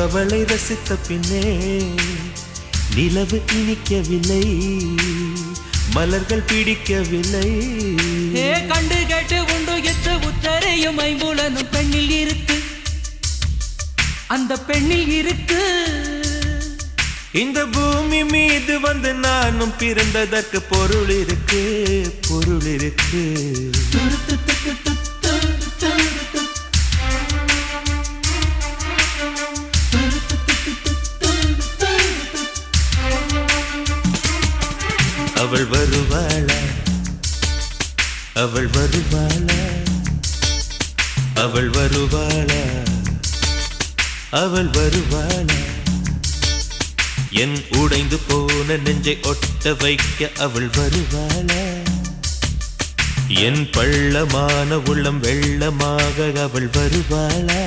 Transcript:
அவளை ரசித்த பின்னே நிலவு இனிக்கவில்லை, மலர்கள் பிடிக்கவில்லை. கண்டு கேட்டு உண்டு எட்டு உத்தரையும் ஐம்புலனும் பெண்ணில் இருக்கு, அந்த பெண்ணில் இருக்கு. இந்த பூமி மீது வந்து நானும் பிறந்ததற்கு பொருள் இருக்கு, பொருள் இருக்கு. அவள் வருவாளா, அவள் வருவாளா, அவள் வருவாளா, அவள் வருவாளா? என் உடைந்து போன நெஞ்சை ஒட்ட வைக்க அவள் வருவாளா? என் பள்ளமான உள்ளம் வெள்ளமாக அவள் வருவாளா?